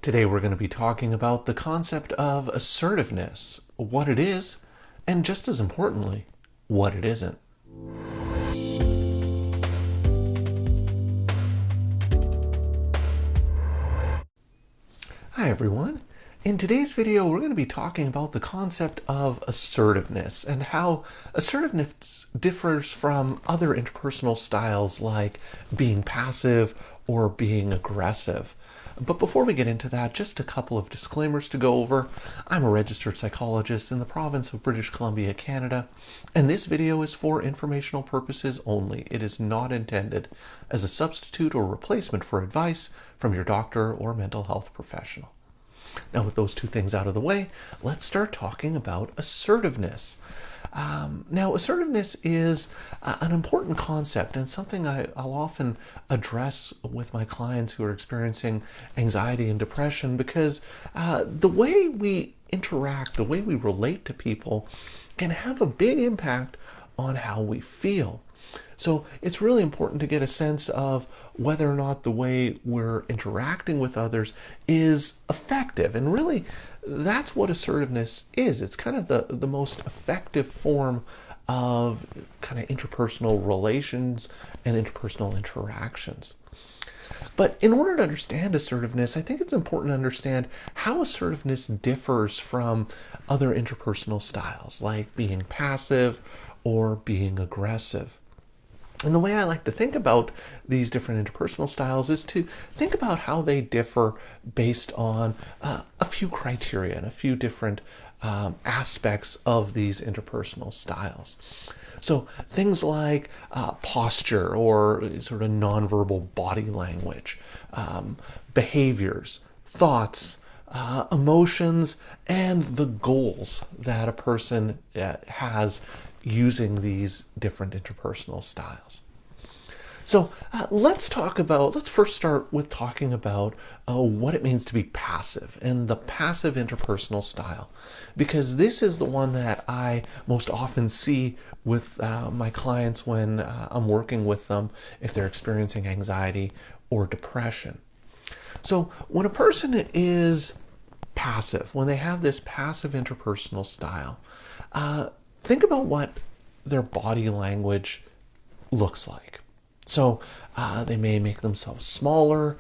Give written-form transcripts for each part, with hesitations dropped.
Today we're going to be talking about the concept of assertiveness, what it is, and just as importantly, what it isn't. Hi everyone. In today's video, we're going to be talking about the concept of assertiveness and how assertiveness differs from other interpersonal styles like being passive or being aggressive. But before we get into that, just a couple of disclaimers to go over. I'm a registered psychologist in the province of British Columbia, Canada, and this video is for informational purposes only. It is not intended as a substitute or replacement for advice from your doctor or mental health professional. Now, with those two things out of the way, let's start talking about assertiveness. Now, assertiveness is an important concept and something I'll often address with my clients who are experiencing anxiety and depression because the way we interact, the way we relate to people can have a big impact on how we feel. So it's really important to get a sense of whether or not the way we're interacting with others is effective. And really, that's what assertiveness is. It's kind of the most effective form of kind of interpersonal relations and interpersonal interactions. But in order to understand assertiveness, I think it's important to understand how assertiveness differs from other interpersonal styles, like being passive or being aggressive. And the way I like to think about these different interpersonal styles is to think about how they differ based on a few criteria and a few different aspects of these interpersonal styles. So things like posture or sort of nonverbal body language, behaviors, thoughts, emotions, and the goals that a person has using these different interpersonal styles. So let's first start with talking about what it means to be passive and the passive interpersonal style, because this is the one that I most often see with my clients when I'm working with them if they're experiencing anxiety or depression. So when a person is passive, when they have this passive interpersonal style, think about what their body language looks like. So they may make themselves smaller,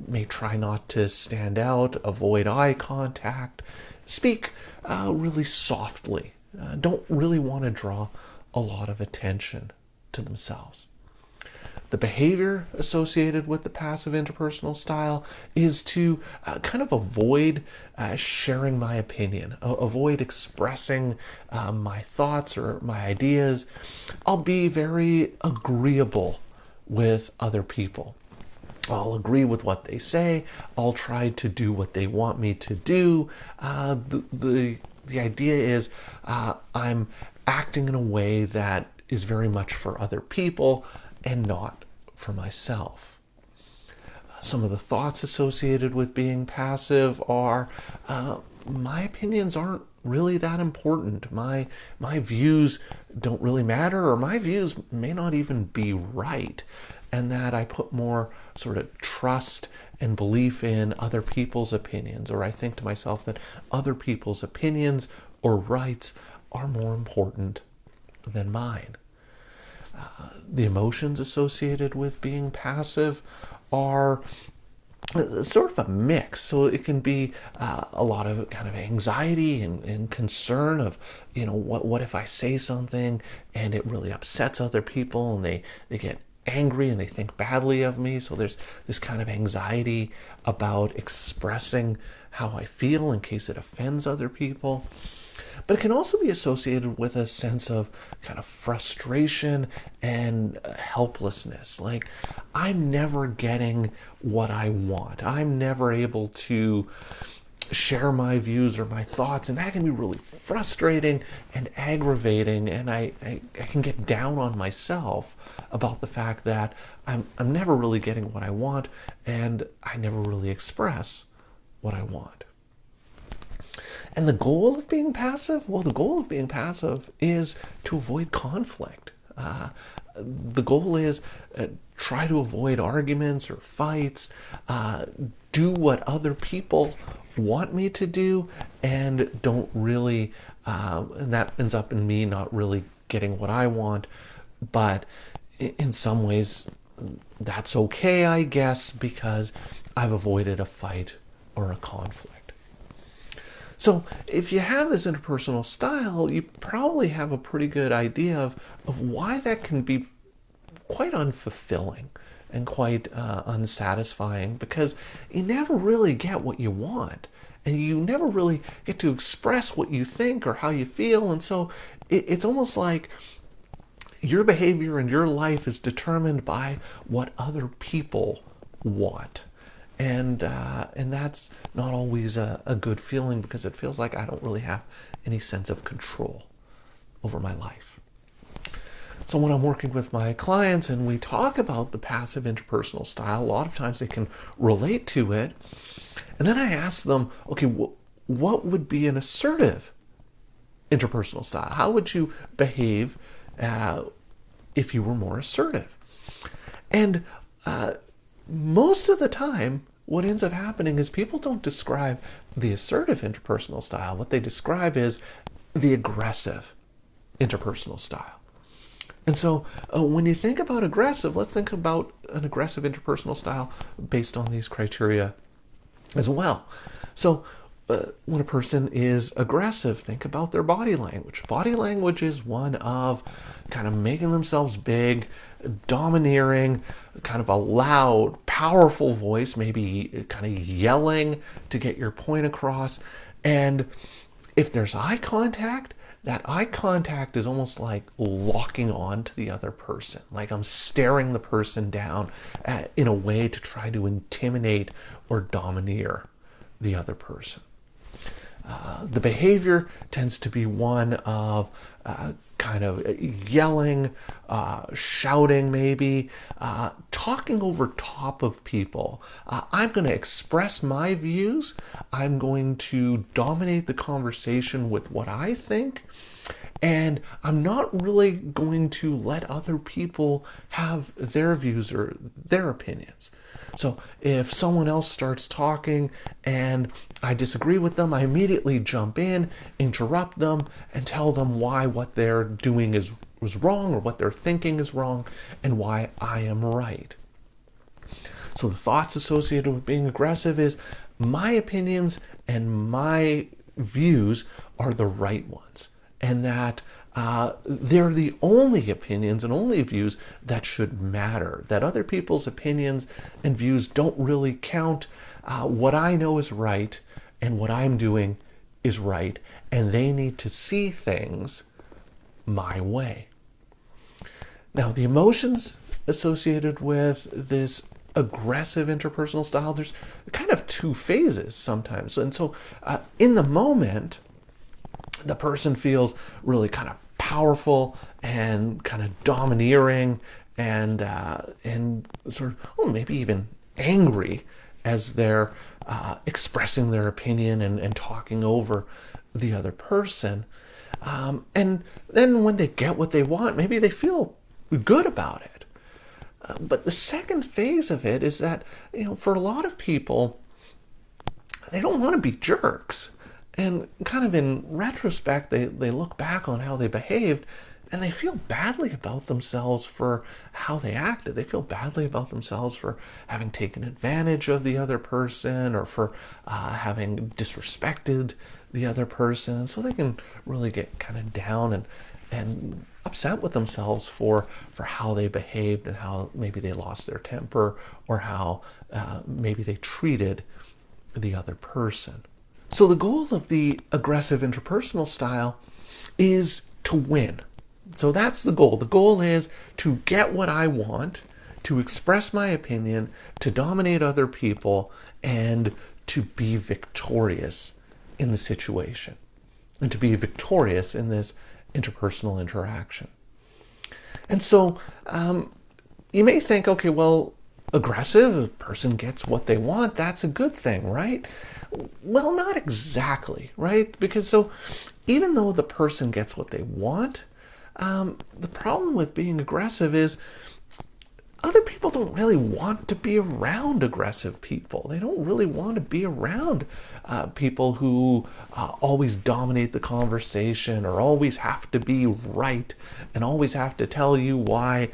may try not to stand out, avoid eye contact, speak really softly, don't really want to draw a lot of attention to themselves. The behavior associated with the passive interpersonal style is to kind of avoid sharing my opinion, avoid expressing my thoughts or my ideas. I'll be very agreeable with other people. I'll agree with what they say. I'll try to do what they want me to do. The idea is I'm acting in a way that is very much for other people and not for myself. Some of the thoughts associated with being passive are, my opinions aren't really that important. My views don't really matter, or my views may not even be right, and that I put more sort of trust and belief in other people's opinions, or I think to myself that other people's opinions or rights are more important than mine. The emotions associated with being passive are sort of a mix. So it can be a lot of kind of anxiety and concern of, what if I say something and it really upsets other people and they get angry and they think badly of me. So there's this kind of anxiety about expressing how I feel in case it offends other people. But it can also be associated with a sense of kind of frustration and helplessness. Like, I'm never getting what I want. I'm never able to share my views or my thoughts, and that can be really frustrating and aggravating, and I can get down on myself about the fact that I'm never really getting what I want, and I never really express what I want. And the goal of being passive? Well, the goal of being passive is to avoid conflict. The goal is try to avoid arguments or fights, do what other people want me to do, and don't really, and that ends up in me not really getting what I want. But in some ways, that's okay, I guess, because I've avoided a fight or a conflict. So if you have this interpersonal style, you probably have a pretty good idea of why that can be quite unfulfilling and quite unsatisfying, because you never really get what you want, and you never really get to express what you think or how you feel. And so it's almost like your behavior and your life is determined by what other people want. And that's not always a good feeling, because it feels like I don't really have any sense of control over my life. So when I'm working with my clients and we talk about the passive interpersonal style, a lot of times they can relate to it. And then I ask them, okay, what would be an assertive interpersonal style? How would you behave if you were more assertive? And most of the time, what ends up happening is people don't describe the assertive interpersonal style. What they describe is the aggressive interpersonal style. And so when you think about aggressive, let's think about an aggressive interpersonal style based on these criteria as well. So when a person is aggressive, think about their body language. Body language is one of kind of making themselves big, domineering, kind of a loud, powerful voice, maybe kind of yelling to get your point across. And if there's eye contact, that eye contact is almost like locking on to the other person. Like I'm staring the person down in a way to try to intimidate or domineer the other person. The behavior tends to be one of kind of yelling, shouting maybe, talking over top of people. I'm going to express my views. I'm going to dominate the conversation with what I think. And I'm not really going to let other people have their views or their opinions. So if someone else starts talking and I disagree with them, I immediately jump in, interrupt them, and tell them why what they're doing was wrong, or what they're thinking is wrong, and why I am right. So the thoughts associated with being aggressive is my opinions and my views are the right ones, and that they're the only opinions and only views that should matter, that other people's opinions and views don't really count. What I know is right, and what I'm doing is right, and they need to see things my way. Now, the emotions associated with this aggressive interpersonal style, there's kind of two phases sometimes. And so in the moment, the person feels really kind of powerful and kind of domineering and sort of, maybe even angry as they're expressing their opinion and talking over the other person. And then when they get what they want, maybe they feel good about it. But the second phase of it is that, for a lot of people, they don't want to be jerks. And kind of in retrospect, they look back on how they behaved and they feel badly about themselves for how they acted. They feel badly about themselves for having taken advantage of the other person, or for having disrespected the other person. And so they can really get kind of down and upset with themselves for how they behaved, and how maybe they lost their temper, or how maybe they treated the other person. So the goal of the aggressive interpersonal style is to win. So that's the goal. The goal is to get what I want, to express my opinion, to dominate other people, and to be victorious in the situation, and to be victorious in this interpersonal interaction. And so you may think, okay, well, aggressive, a person gets what they want, that's a good thing, right? Well, not exactly, right? Because so even though the person gets what they want, the problem with being aggressive is other people don't really want to be around aggressive people. They don't really want to be around people who always dominate the conversation or always have to be right and always have to tell you why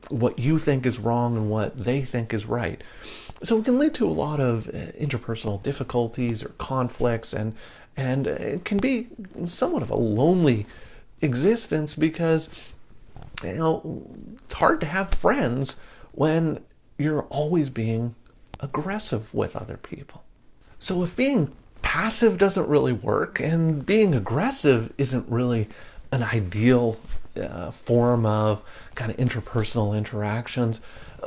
what you think is wrong and what they think is right. So it can lead to a lot of interpersonal difficulties or conflicts, and it can be somewhat of a lonely existence because it's hard to have friends when you're always being aggressive with other people. So if being passive doesn't really work and being aggressive isn't really an ideal form of kind of interpersonal interactions,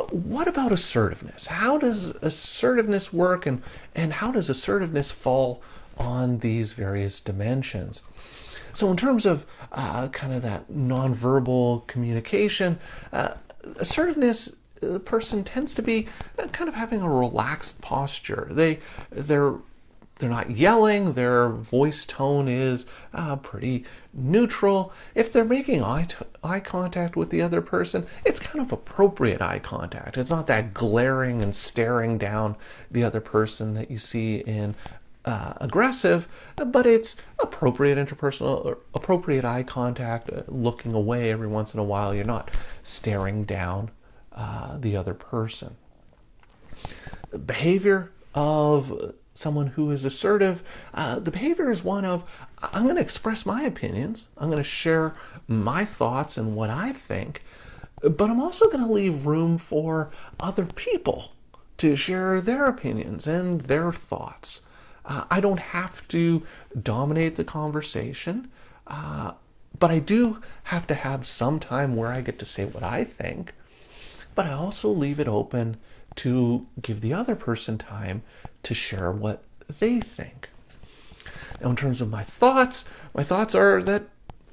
what about assertiveness? How does assertiveness work, and how does assertiveness fall on these various dimensions? So in terms of kind of that nonverbal communication, assertiveness, the person tends to be kind of having a relaxed posture. They're not yelling. Their voice tone is pretty neutral. If they're making eye contact with the other person, it's kind of appropriate eye contact. It's not that glaring and staring down the other person that you see in aggressive, but it's appropriate interpersonal or appropriate eye contact, looking away every once in a while. You're not staring down the other person. Behavior of someone who is assertive, the behavior is one of, I'm going to express my opinions, I'm going to share my thoughts and what I think, but I'm also going to leave room for other people to share their opinions and their thoughts. I don't have to dominate the conversation, but I do have to have some time where I get to say what I think, but I also leave it open to give the other person time to share what they think. Now, in terms of my thoughts are that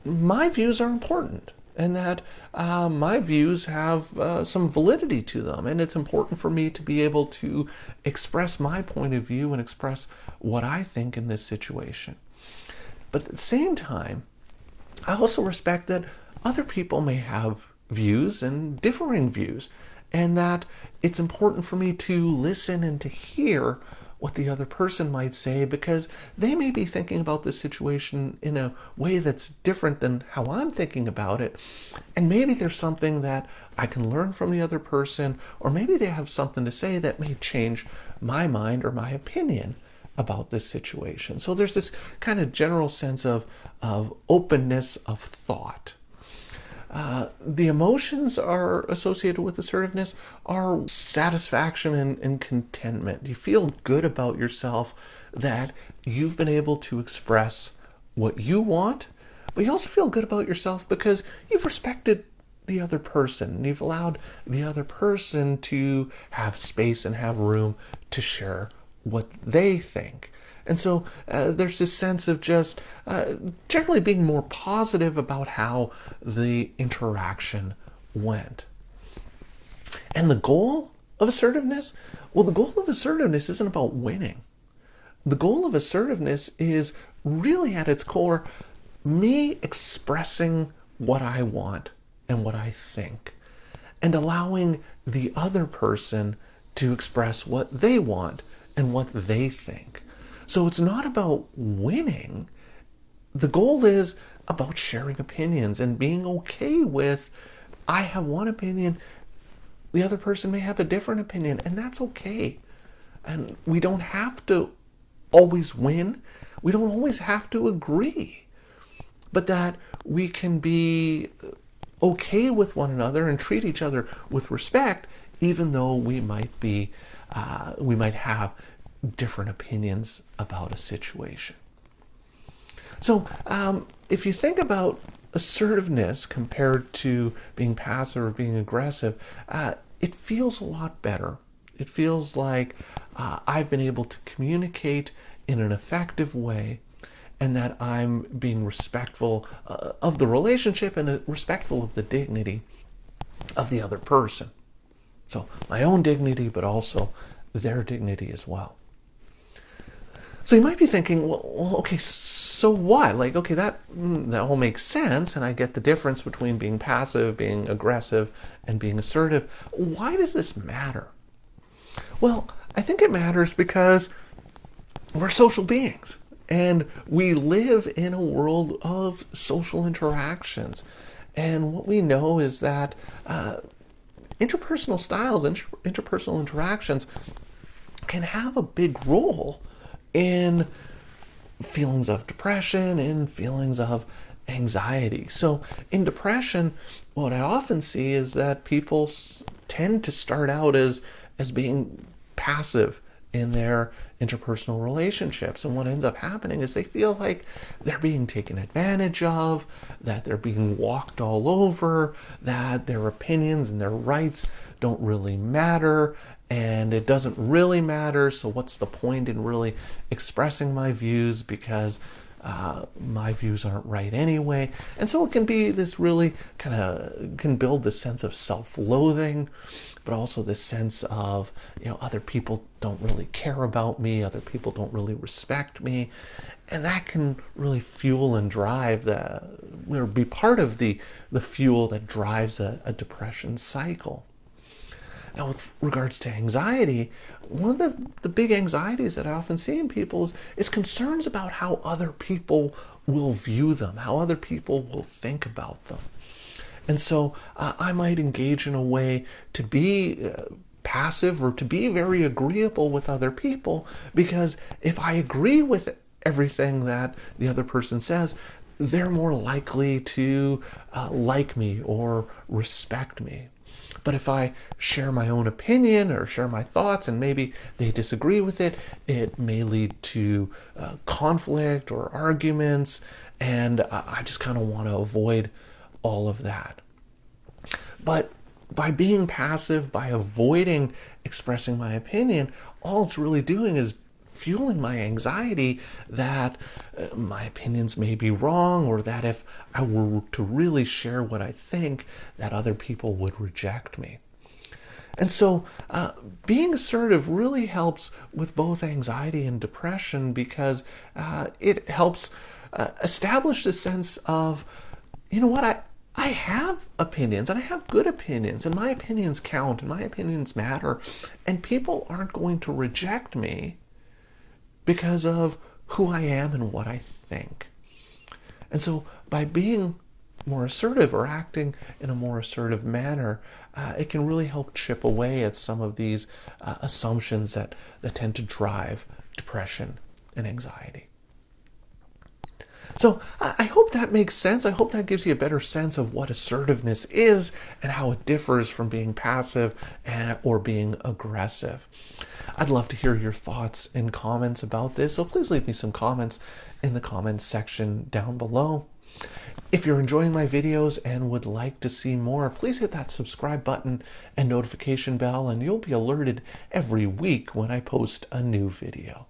my views are important and that my views have some validity to them, and it's important for me to be able to express my point of view and express what I think in this situation. But at the same time, I also respect that other people may have views and differing views, and that it's important for me to listen and to hear what the other person might say, because they may be thinking about this situation in a way that's different than how I'm thinking about it. And maybe there's something that I can learn from the other person, or maybe they have something to say that may change my mind or my opinion about this situation. So there's this kind of general sense of openness of thought. The emotions are associated with assertiveness are satisfaction and contentment. You feel good about yourself that you've been able to express what you want, but you also feel good about yourself because you've respected the other person. You've allowed the other person to have space and have room to share what they think. And so there's this sense of just generally being more positive about how the interaction went. And the goal of assertiveness? Well, the goal of assertiveness isn't about winning. The goal of assertiveness is really at its core me expressing what I want and what I think, and allowing the other person to express what they want and what they think. So it's not about winning. The goal is about sharing opinions and being okay with, I have one opinion, the other person may have a different opinion, and that's okay. And we don't have to always win. We don't always have to agree. But that we can be okay with one another and treat each other with respect, even though we might have different opinions about a situation. So if you think about assertiveness compared to being passive or being aggressive, it feels a lot better. It feels like I've been able to communicate in an effective way, and that I'm being respectful of the relationship and respectful of the dignity of the other person. So my own dignity, but also their dignity as well. So you might be thinking, well, okay, so what? Like, okay, that all makes sense, and I get the difference between being passive, being aggressive, and being assertive. Why does this matter? Well, I think it matters because we're social beings, and we live in a world of social interactions. And what we know is that interpersonal styles, interpersonal interactions can have a big role in feelings of depression and feelings of anxiety. So in depression, what I often see is that people tend to start out as being passive in their interpersonal relationships. And what ends up happening is they feel like they're being taken advantage of, that they're being walked all over, that their opinions and their rights don't really matter, and it doesn't really matter, so what's the point in really expressing my views, because my views aren't right anyway. And so it can be this really can build this sense of self-loathing, but also this sense of, other people don't really care about me, other people don't really respect me. And that can really fuel and drive or be part of the fuel that drives a depression cycle. Now, with regards to anxiety, one of the big anxieties that I often see in people is concerns about how other people will view them, how other people will think about them. And so I might engage in a way to be passive or to be very agreeable with other people, because if I agree with everything that the other person says, they're more likely to like me or respect me. But if I share my own opinion or share my thoughts and maybe they disagree with it, it may lead to conflict or arguments, and I just kind of want to avoid all of that. But by being passive, by avoiding expressing my opinion, all it's really doing is fueling my anxiety that my opinions may be wrong, or that if I were to really share what I think, that other people would reject me. And so being assertive really helps with both anxiety and depression, because it helps establish a sense of, I have opinions, and I have good opinions, and my opinions count, and my opinions matter, and people aren't going to reject me because of who I am and what I think. And so by being more assertive or acting in a more assertive manner, it can really help chip away at some of these assumptions that tend to drive depression and anxiety. So I hope that makes sense. I hope that gives you a better sense of what assertiveness is and how it differs from being passive or being aggressive. I'd love to hear your thoughts and comments about this, so please leave me some comments in the comments section down below. If you're enjoying my videos and would like to see more, please hit that subscribe button and notification bell, and you'll be alerted every week when I post a new video.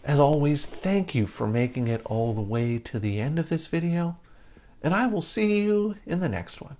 As always, thank you for making it all the way to the end of this video, and I will see you in the next one.